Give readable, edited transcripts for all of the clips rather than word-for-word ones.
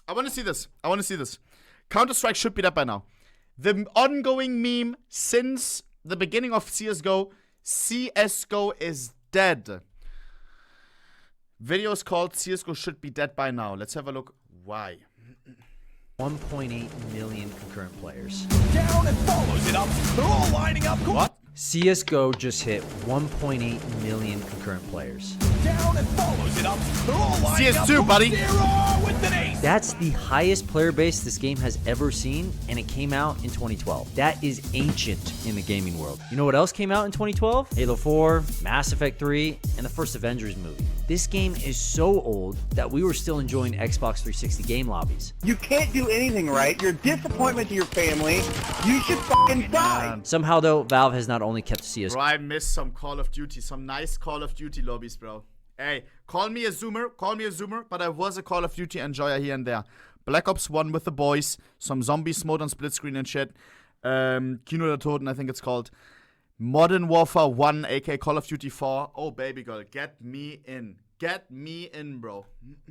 I want to see this. I want to see this. Counter-Strike should be dead by now. The ongoing meme since the beginning of CSGO, CSGO is dead. Video is called CSGO should be dead by now. Let's have a look. Why? 1.8 million concurrent players. Down and follows it up. They're all lining up. What? CSGO just hit 1.8 million concurrent players. Down and follows it up. They're all lining up. CS2, buddy. Zero with an ace. That's the highest player base this game has ever seen, and it came out in 2012. That is ancient in the gaming world. You know what else came out in 2012? Halo 4, Mass Effect 3, and the first Avengers movie. This game is so old that we were still enjoying Xbox 360 game lobbies. You can't do anything right. You're a disappointment to your family. You should fucking die. Somehow, though, Valve has not only kept CS. Bro, I miss some Call of Duty. Some nice Call of Duty lobbies, bro. Hey, call me a zoomer, but I was a Call of Duty enjoyer here and there. Black Ops 1 with the boys, some zombies mode on split screen and shit. Kino der Toten, I think it's called. Modern Warfare 1, aka Call of Duty 4. Oh, baby girl, get me in. Get me in, bro.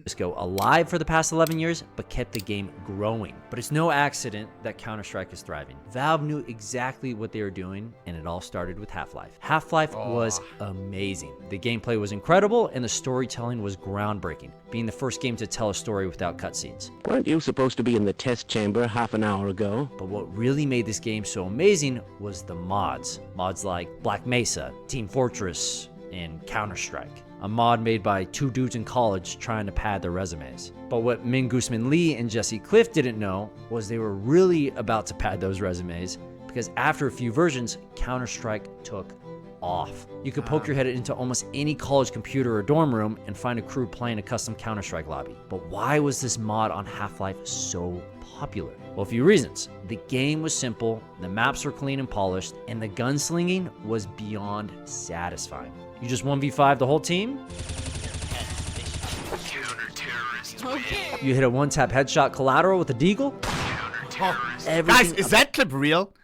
CSGO alive for the past 11 years, but kept the game growing. But it's no accident that Counter-Strike is thriving. Valve knew exactly what they were doing, and it all started with Half-Life. Half-Life was amazing. The gameplay was incredible, and the storytelling was groundbreaking, being the first game to tell a story without cutscenes. Weren't you supposed to be in the test chamber half an hour ago? But what really made this game so amazing was the mods. Mods like Black Mesa, Team Fortress, and Counter-Strike. A mod made by two dudes in college trying to pad their resumes. But what Min Guzman Lee and Jesse Cliff didn't know was they were really about to pad those resumes, because after a few versions, Counter-Strike took off. You could poke your head into almost any college computer or dorm room and find a crew playing a custom Counter-Strike lobby. But why was this mod on Half-Life so popular? Well, a few reasons. The game was simple, the maps were clean and polished, and the gunslinging was beyond satisfying. You just 1v5 the whole team? You hit a one-tap headshot collateral with a deagle? Guys, is that clip real?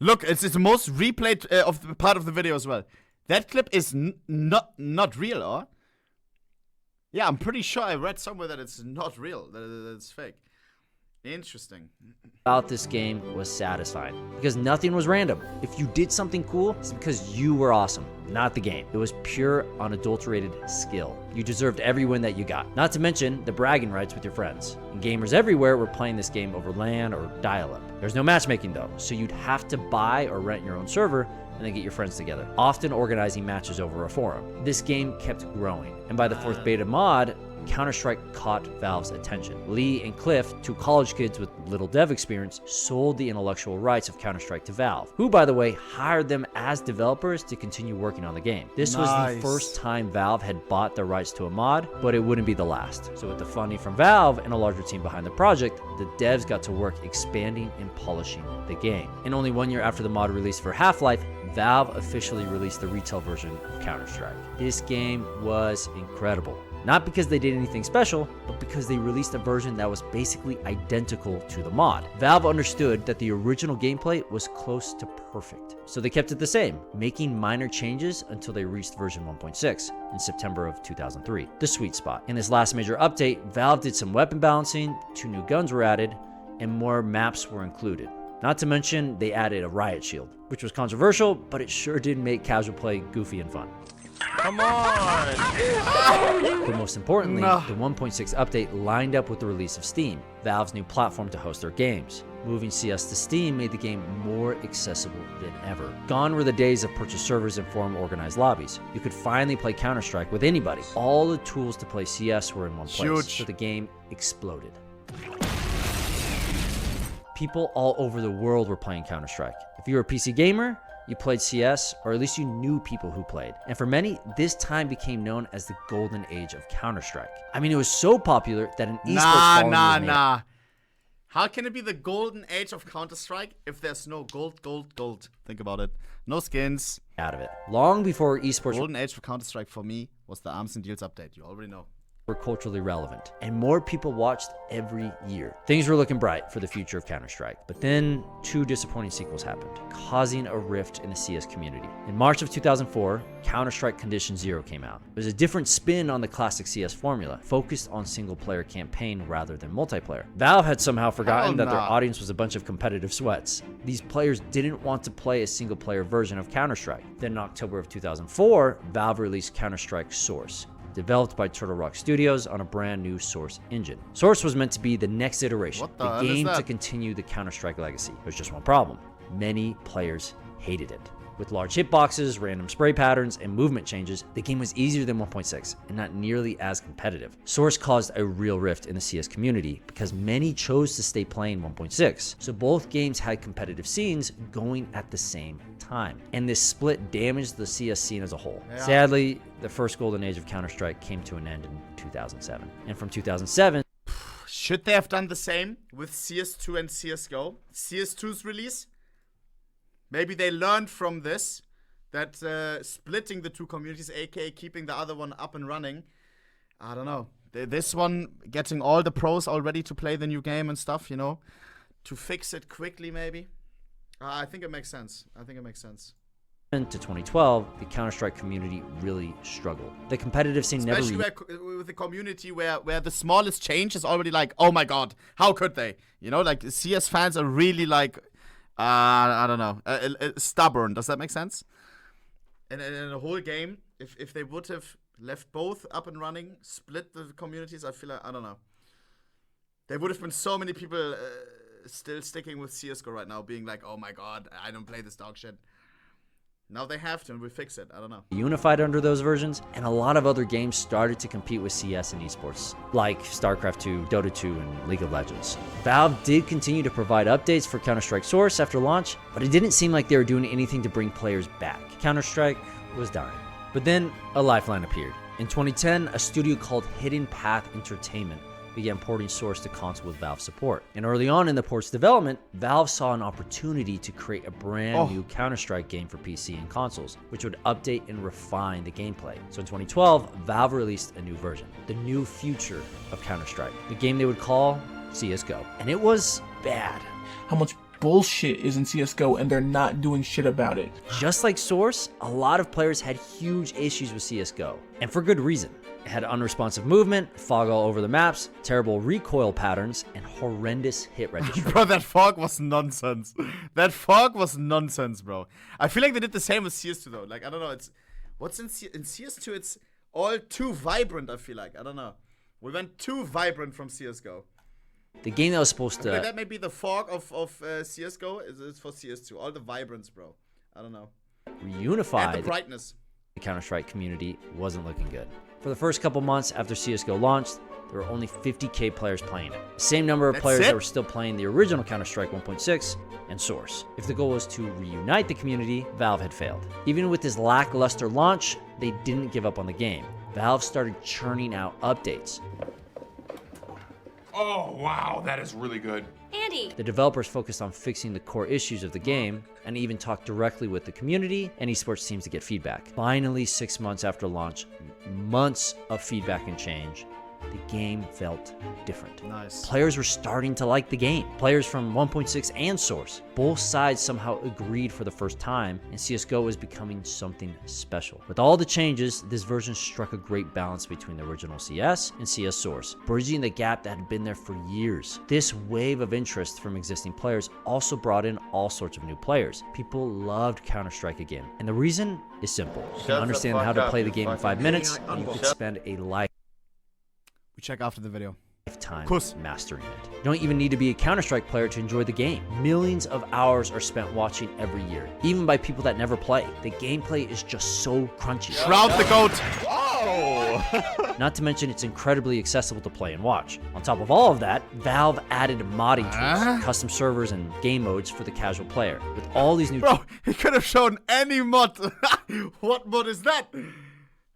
Look, it's the most replayed of the part of the video as well. That clip is not real, or? Yeah, I'm pretty sure I read somewhere that it's not real, that it's fake. Interesting. About this game was satisfying because nothing was random. If you did something cool, it's because you were awesome, not the game. It was pure, unadulterated skill. You deserved every win that you got. Not to mention the bragging rights with your friends. And gamers everywhere were playing this game over LAN or dial-up. There's no matchmaking though, so you'd have to buy or rent your own server and then get your friends together, often organizing matches over a forum. This game kept growing, and by the fourth beta mod, Counter-Strike caught Valve's attention. Lee and Cliff, two college kids with little dev experience, sold the intellectual rights of Counter-Strike to Valve, who, by the way, hired them as developers to continue working on the game. This was the first time Valve had bought the rights to a mod, but it wouldn't be the last. So with the funding from Valve and a larger team behind the project, the devs got to work expanding and polishing the game. And only 1 year after the mod released for Half-Life, Valve officially released the retail version of Counter-Strike. This game was incredible. Not because they did anything special, but because they released a version that was basically identical to the mod. Valve understood that the original gameplay was close to perfect, so they kept it the same, making minor changes until they reached version 1.6 in September of 2003, the sweet spot. In this last major update, Valve did some weapon balancing, 2 new guns were added, and more maps were included. Not to mention, they added a riot shield, which was controversial, but it sure did make casual play goofy and fun. Come on! But most importantly, the 1.6 update lined up with the release of Steam, Valve's new platform to host their games. Moving CS to Steam made the game more accessible than ever. Gone were the days of purchase servers and forum organized lobbies. You could finally play Counter-Strike with anybody. All the tools to play CS were in one place, so the game exploded. People all over the world were playing Counter-Strike. If you were a PC gamer, you played CS, or at least you knew people who played. And for many, this time became known as the golden age of Counter-Strike. I mean, it was so popular that an esports following was made. How can it be the golden age of Counter-Strike if there's no gold? Think about it. No skins. Out of it. Long before esports. Golden age for Counter-Strike for me was the Arms and Deals update. You already know. were culturally relevant, and more people watched every year. Things were looking bright for the future of Counter-Strike, but then 2 disappointing sequels happened, causing a rift in the CS community. In March of 2004, Counter-Strike Condition Zero came out. It was a different spin on the classic CS formula, focused on single-player campaign rather than multiplayer. Valve had somehow forgotten that their audience was a bunch of competitive sweats. These players didn't want to play a single-player version of Counter-Strike. Then in October of 2004, Valve released Counter-Strike Source, developed by Turtle Rock Studios on a brand new Source engine. Source was meant to be the next iteration, the game to continue the Counter-Strike legacy. There's just one problem. Many players hated it. With large hitboxes, random spray patterns, and movement changes, the game was easier than 1.6 and not nearly as competitive. Source caused a real rift in the CS community because many chose to stay playing 1.6, so both games had competitive scenes going at the same time. And this split damaged the CS scene as a whole. Yeah. Sadly, the first golden age of Counter-Strike came to an end in 2007. And from 2007... Should they have done the same with CS2 and CSGO? CS2's release? Maybe they learned from this, that splitting the 2 communities, aka keeping the other one up and running, I don't know. This one, getting all the pros already to play the new game and stuff, you know, to fix it quickly maybe. I think it makes sense. I think it makes sense. To 2012, the Counter-Strike community really struggled. The competitive scene Especially with the community where the smallest change is already like, oh my god, how could they? You know, like CS fans are really like... I don't know. Stubborn. Does that make sense? And in the whole game, if they would have left both up and running, split the communities, I feel like, I don't know. There would have been so many people still sticking with CSGO right now, being like, oh my god, I don't play this dog shit. Now they have to, and we fix it. I don't know. Unified under those versions, and a lot of other games started to compete with CS and esports, like StarCraft 2, Dota 2, and League of Legends. Valve did continue to provide updates for Counter-Strike Source after launch, but it didn't seem like they were doing anything to bring players back. Counter-Strike was dying. But then a lifeline appeared. In 2010, a studio called Hidden Path Entertainment began porting Source to console with Valve support. And early on in the port's development, Valve saw an opportunity to create a brand new Counter-Strike game for PC and consoles, which would update and refine the gameplay. So in 2012, Valve released a new version, the new future of Counter-Strike, the game they would call CSGO. And it was bad. How much bullshit is in CSGO and they're not doing shit about it. Just like Source, a lot of players had huge issues with CSGO, and for good reason. It had unresponsive movement, fog all over the maps, terrible recoil patterns, and horrendous hit registry. Bro, that fog was nonsense. That fog was nonsense, bro. I feel like they did the same with CS2 though. Like, I don't know, what's in CS2, it's all too vibrant, I feel like. I don't know. We went too vibrant from CSGO. The game that was supposed to... Like that may be the fog of CSGO is for CS2. All the vibrance, bro. I don't know. Reunify and the brightness. The Counter-Strike community wasn't looking good. For the first couple months after CSGO launched, there were only 50k players playing it. The same number of players that were still playing the original Counter-Strike 1.6 and Source. If the goal was to reunite the community, Valve had failed. Even with this lackluster launch, they didn't give up on the game. Valve started churning out updates. Oh, wow, that is really good. Andy! The developers focused on fixing the core issues of the game and even talked directly with the community and esports teams to get feedback. Finally, 6 months after launch, months of feedback and change, the game felt different. Nice. Players were starting to like the game. Players from 1.6 and Source. Both sides somehow agreed for the first time, and CSGO was becoming something special. With all the changes, this version struck a great balance between the original CS and CS Source, bridging the gap that had been there for years. This wave of interest from existing players also brought in all sorts of new players. People loved Counter-Strike again, and the reason is simple. You can understand how to play the game in 5 minutes, and you could spend a lifetime check after the video. Mastering it. You don't even need to be a Counter-Strike player to enjoy the game. Millions of hours are spent watching every year, even by people that never play. The gameplay is just so crunchy. Shroud the goat! Oh! Not to mention it's incredibly accessible to play and watch. On top of all of that, Valve added modding tools, custom servers, and game modes for the casual player. With all these new... Bro, he could have shown any mod. What mod is that?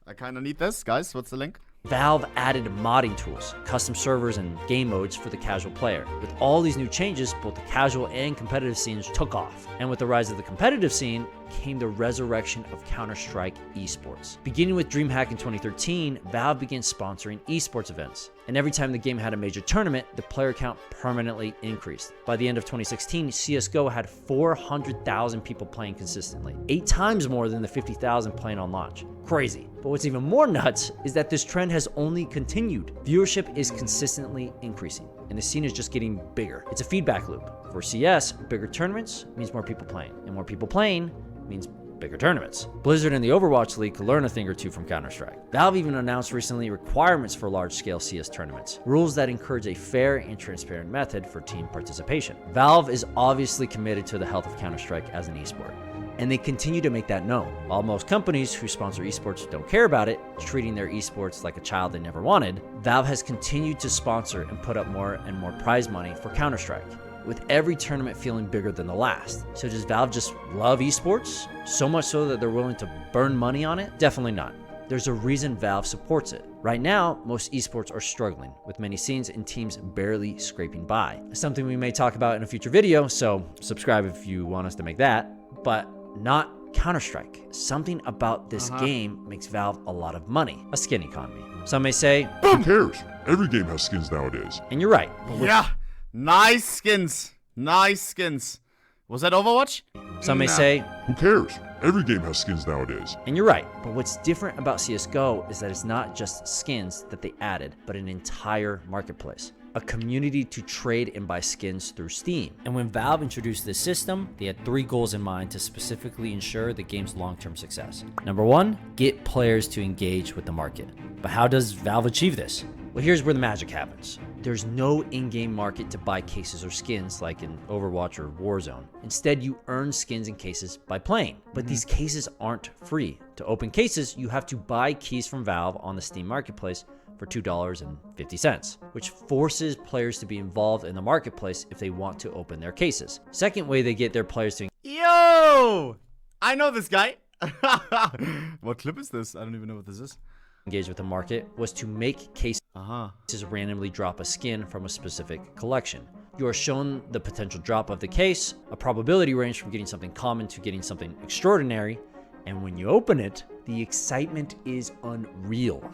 I kind of need this, guys. What's the link? Valve added modding tools, custom servers, and game modes for the casual player. With all these new changes, both the casual and competitive scenes took off. And with the rise of the competitive scene, came the resurrection of Counter-Strike esports. Beginning with DreamHack in 2013, Valve began sponsoring esports events. And every time the game had a major tournament, the player count permanently increased. By the end of 2016, CSGO had 400,000 people playing consistently, 8 times more than the 50,000 playing on launch. Crazy. But what's even more nuts is that this trend has only continued. Viewership is consistently increasing, and the scene is just getting bigger. It's a feedback loop. For CS, bigger tournaments means more people playing, and more people playing means bigger tournaments. Blizzard and the Overwatch League could learn a thing or two from Counter-Strike. Valve even announced recently requirements for large-scale CS tournaments, rules that encourage a fair and transparent method for team participation. Valve is obviously committed to the health of Counter-Strike as an esport, and they continue to make that known. While most companies who sponsor esports don't care about it, treating their esports like a child they never wanted, Valve has continued to sponsor and put up more and more prize money for Counter-Strike, with every tournament feeling bigger than the last. So does Valve just love esports? So much so that they're willing to burn money on it? Definitely not. There's a reason Valve supports it. Right now, most esports are struggling, with many scenes and teams barely scraping by. Something we may talk about in a future video, so subscribe if you want us to make that, but not Counter-Strike. Something about this game makes Valve a lot of money, a skin economy. Some may say, who cares? Every game has skins nowadays. And you're right. Yeah. Nice skins. Nice skins. Was that Overwatch? Some may say, who cares? Every game has skins nowadays. And you're right. But what's different about CSGO is that it's not just skins that they added, but an entire marketplace. A community to trade and buy skins through Steam. And when Valve introduced this system, they had 3 goals in mind to specifically ensure the game's long-term success. Number 1, get players to engage with the market. But how does Valve achieve this? Well, here's where the magic happens. There's no in-game market to buy cases or skins like in Overwatch or Warzone. Instead, you earn skins and cases by playing. But these cases aren't free. To open cases, you have to buy keys from Valve on the Steam Marketplace for $2.50, which forces players to be involved in the marketplace if they want to open their cases. Second way they get their players to Yo! I know this guy. What clip is this? I don't even know what this is. engage with the market was to make cases randomly drop a skin from a specific collection. You are shown the potential drop of the case, a probability range from getting something common to getting something extraordinary, and when you open it, the excitement is unreal.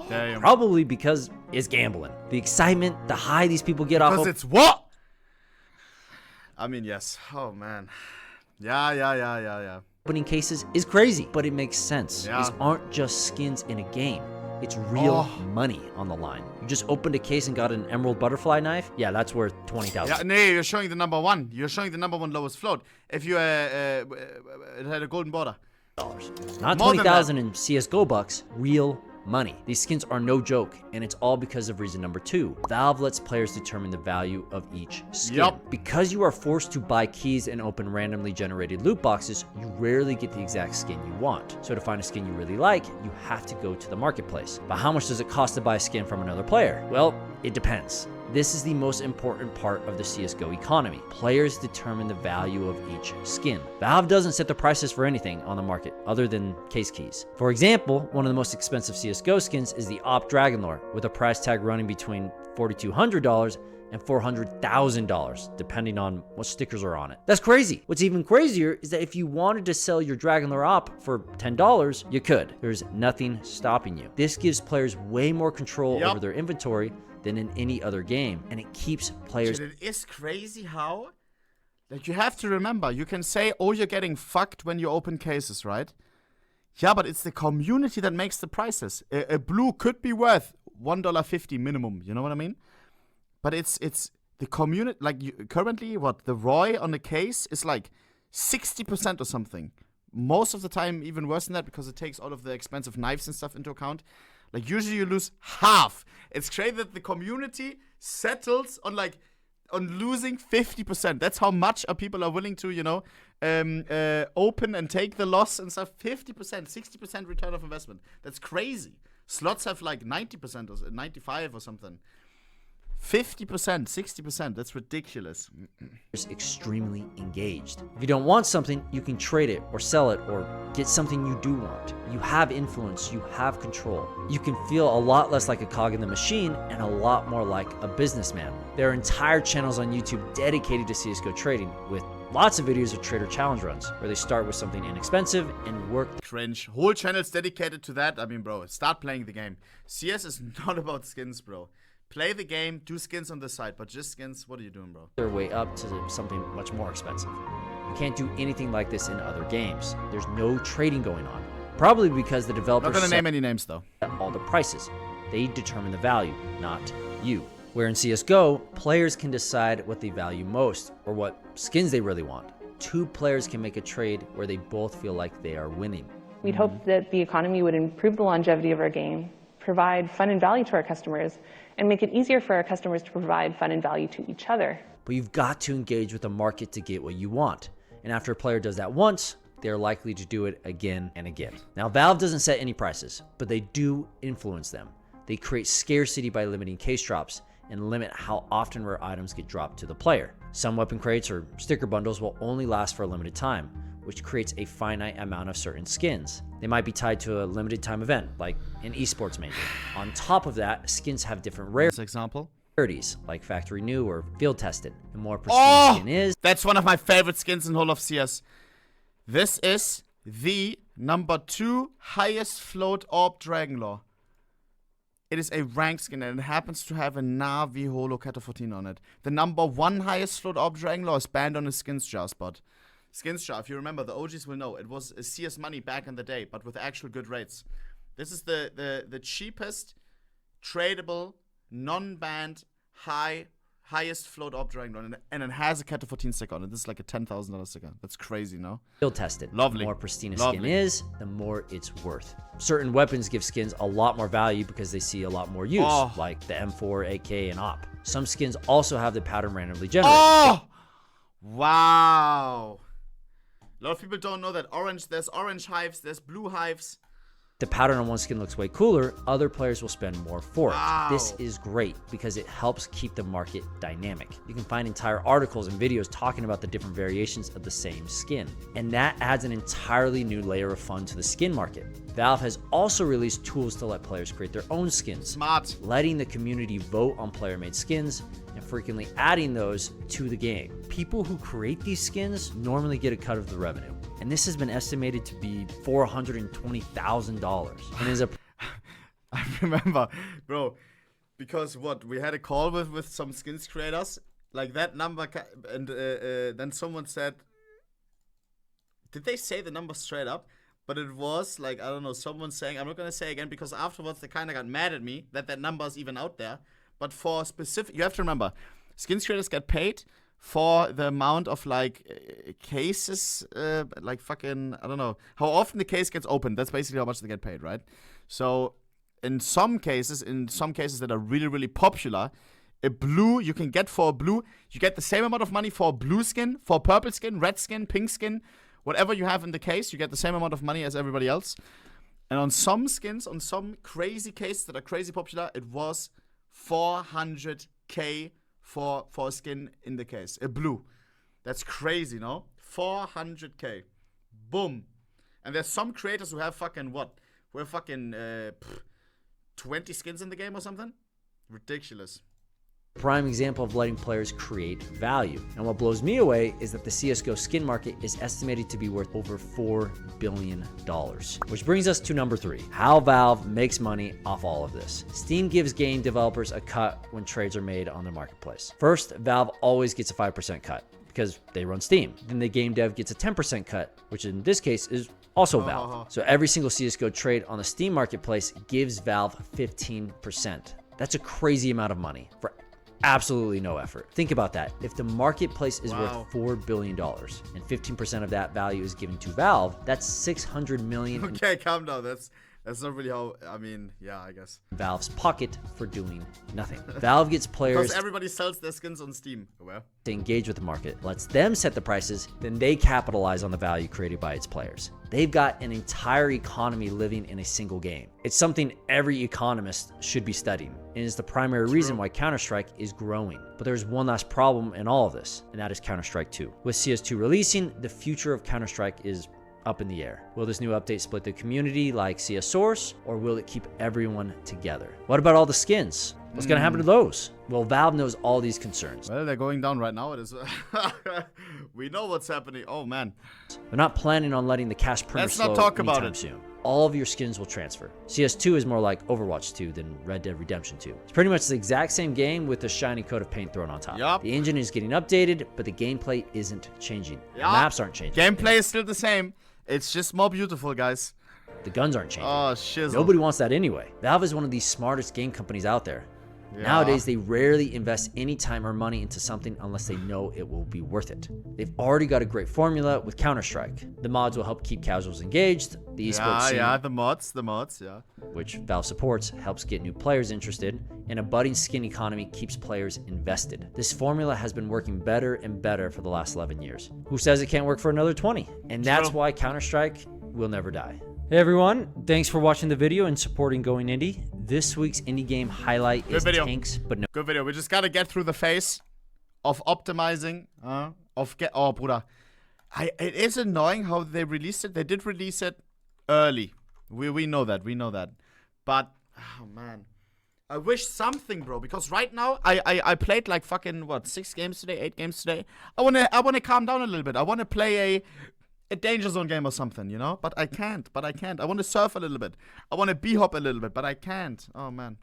Damn. Probably because it's gambling. The excitement, the high these people get off Because of it's what? I mean, yes. Oh, man. Yeah. opening cases is crazy, but it makes sense. Yeah. These aren't just skins in a game. It's real money on the line. You just opened a case and got an emerald butterfly knife? Yeah, that's worth 20,000. Yeah, nee, you're showing the number one. You're showing the number one lowest float. If you it had a golden border. Not 20,000 in CSGO bucks, real money. These skins are no joke, and it's all because of reason number 2. Valve lets players determine the value of each skin. Yup. Because you are forced to buy keys and open randomly generated loot boxes, you rarely get the exact skin you want. So to find a skin you really like, you have to go to the marketplace. But how much does it cost to buy a skin from another player? Well, it depends. This is the most important part of the CSGO economy. Players determine the value of each skin. Valve doesn't set the prices for anything on the market other than case keys. For example, one of the most expensive CSGO skins is the Op Dragonlore, with a price tag running between $4,200 and $400,000, depending on what stickers are on it. That's crazy. What's even crazier is that if you wanted to sell your Dragonlore Op for $10, you could. There's nothing stopping you. This gives players way more control over their inventory than in any other game, and it keeps players. It is crazy how, like, you have to remember, you can say, oh, you're getting fucked when you open cases, right? Yeah, but it's the community that makes the prices. A blue could be worth $1.50 minimum, you know what I mean? But it's the community, like, currently, what, the ROI on the case is like 60% or something. Most of the time, even worse than that, because it takes all of the expensive knives and stuff into account. Like, usually you lose half. It's crazy that the community settles on losing 50%. That's how much people are willing to, you know, open and take the loss and stuff. 50%, 60% return of investment. That's crazy. Slots have like 90% or 95 or something. 50%, 60%, that's ridiculous. Extremely engaged. If you don't want something, you can trade it or sell it or get something you do want. You have influence, you have control. You can feel a lot less like a cog in the machine and a lot more like a businessman. There are entire channels on YouTube dedicated to CSGO trading with lots of videos of trader challenge runs where they start with something inexpensive and work Cringe. Whole channels dedicated to that. I mean, bro, start playing the game. CS is not about skins, bro. Play the game, do skins on the side, but just skins, what are you doing, bro? their way up to something much more expensive. You can't do anything like this in other games. There's no trading going on. Probably because the developers Not gonna set name any names, though. all the prices. They determine the value, not you. Where in CSGO, players can decide what they value most or what skins they really want. Two players can make a trade where they both feel like they are winning. We'd hope that the economy would improve the longevity of our game, provide fun and value to our customers, and make it easier for our customers to provide fun and value to each other. But you've got to engage with the market to get what you want. And after a player does that once, they're likely to do it again and again. Now, Valve doesn't set any prices, but they do influence them. They create scarcity by limiting case drops and limit how often rare items get dropped to the player. Some weapon crates or sticker bundles will only last for a limited time, which creates a finite amount of certain skins. They might be tied to a limited time event, like an esports major. On top of that, skins have different For example. rarities, like factory new or field tested. The more pristine skin is, That's one of my favorite skins in whole of CS. This is the #2 highest float orb Dragonlore. It is a ranked skin and it happens to have a Na'Vi Holo Kata 14 on it. The #1 highest float orb Dragonlore is banned on his skins jar spot. Skins jar, if you remember, the OGs will know. It was a CS money back in the day, but with actual good rates. This is the cheapest, tradable, non-banned, highest float orb Dragonlore, and it has a Kata 14 sticker on it. This is like a $10,000 sticker. That's crazy, no? field tested. Lovely. The more pristine a Lovely. skin is, the more it's worth. Certain weapons give skins a lot more value because they see a lot more use, like the M4, AK, and AWP. Some skins also have the pattern randomly generated. Oh! Wow. A lot of people don't know that there's orange hives, there's blue hives. The pattern on one skin looks way cooler, other players will spend more for Wow. it. This is great because it helps keep the market dynamic. You can find entire articles and videos talking about the different variations of the same skin. And that adds an entirely new layer of fun to the skin market. Valve has also released tools to let players create their own skins, Smart. letting the community vote on player-made skins and frequently adding those to the game. People who create these skins normally get a cut of the revenue. And this has been estimated to be $420,000 and is a I remember, bro, because we had a call with some skins creators, like that number, and then someone said, did they say the number straight up? But it was like, I don't know, someone saying, I'm not going to say again because afterwards they kind of got mad at me that number is even out there. But for specific, you have to remember, skins creators get paid for the amount of like cases, like fucking, I don't know, how often the case gets opened. That's basically how much they get paid, right? So in some cases that are really, really popular, a blue, you can get for a blue, you get the same amount of money for a blue skin, for a purple skin, red skin, pink skin, whatever you have in the case, you get the same amount of money as everybody else. And on some skins, on some crazy cases that are crazy popular, it was 400k for a skin in the case. A blue. That's crazy, no? 400k. Boom. And there's some creators who have fucking what? Who have fucking 20 skins in the game or something? Ridiculous. prime example of letting players create value. And what blows me away is that the CSGO skin market is estimated to be worth over $4 billion. Which brings us to number 3, how Valve makes money off all of this. Steam gives game developers a cut when trades are made on the marketplace. First, Valve always gets a 5% cut because they run Steam. Then the game dev gets a 10% cut, which in this case is also Valve. So every single CSGO trade on the Steam marketplace gives Valve 15%. That's a crazy amount of money for absolutely no effort. Think about that. If the marketplace is worth $4 billion and 15% of that value is given to Valve, that's $600 million Okay, calm down. That's not really how, I mean, yeah, I guess. in Valve's pocket for doing nothing. Valve gets players Because everybody sells their skins on Steam. Well, to engage with the market, lets them set the prices, then they capitalize on the value created by its players. They've got an entire economy living in a single game. It's something every economist should be studying, and is the primary reason why Counter-Strike is growing. But there's one last problem in all of this, and that is Counter-Strike 2. With CS2 releasing, the future of Counter-Strike is up in the air. Will this new update split the community like CS Source, or will it keep everyone together? What about all the skins? What's gonna happen to those? Well, Valve knows all these concerns. Well, they're going down right now. It is. We know what's happening. Oh, man. They're not planning on letting the cash printer Let's slow not talk about anytime it. soon. All of your skins will transfer. CS2 is more like Overwatch 2 than Red Dead Redemption 2. It's pretty much the exact same game with a shiny coat of paint thrown on top. Yup. The engine is getting updated, but the gameplay isn't changing. The Yup. maps aren't changing. Gameplay is still the same. It's just more beautiful, guys. The guns aren't changing. Oh, shizzle. Nobody wants that anyway. Valve is one of the smartest game companies out there. Yeah. Nowadays, they rarely invest any time or money into something unless they know it will be worth it. They've already got a great formula with Counter-Strike. The mods will help keep casuals engaged. The esports scene, the mods, yeah. which Valve supports, helps get new players interested, and a budding skin economy keeps players invested. This formula has been working better and better for the last 11 years. Who says it can't work for another 20? And that's why Counter-Strike will never die. Hey everyone, thanks for watching the video and supporting Going Indie. This week's indie game highlight is Tanks, but no. Good video. We just gotta get through the phase of optimizing, oh, Bruder. It is annoying how they released it. They did release it early. We know that. But, oh, man. I wish something, bro, because right now, I played like fucking, what, 8 games today? I wanna calm down a little bit. I wanna play a Danger Zone game or something, you know? But I can't. I want to surf a little bit. I want to b-hop a little bit, but I can't. Oh, man.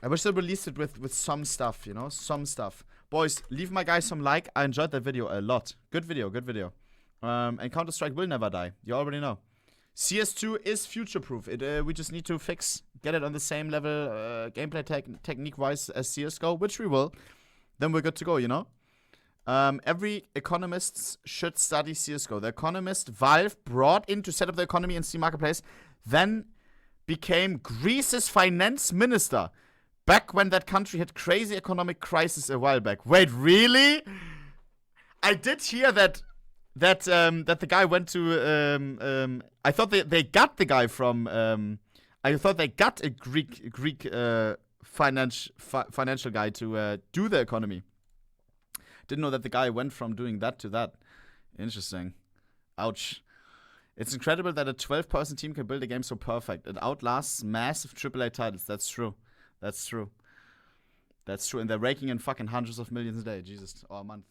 I wish they released it with some stuff, you know? Some stuff. Boys, leave my guys some like. I enjoyed that video a lot. Good video. And Counter-Strike will never die. You already know. CS2 is future-proof. We just need to get it on the same level gameplay technique-wise as CSGO, which we will. Then we're good to go, you know? Every economist should study CSGO. The economist Valve brought in to set up the economy in Steam Marketplace, then became Greece's finance minister back when that country had crazy economic crisis a while back. Wait, really? I did hear that the guy went to I thought they got the guy from I thought they got a Greek financial guy to do the economy. Didn't know that the guy went from doing that to that. Interesting. Ouch. It's incredible that a 12-person team can build a game so perfect. It outlasts massive AAA titles. That's true. And they're raking in fucking hundreds of millions a day. Jesus. Or a month.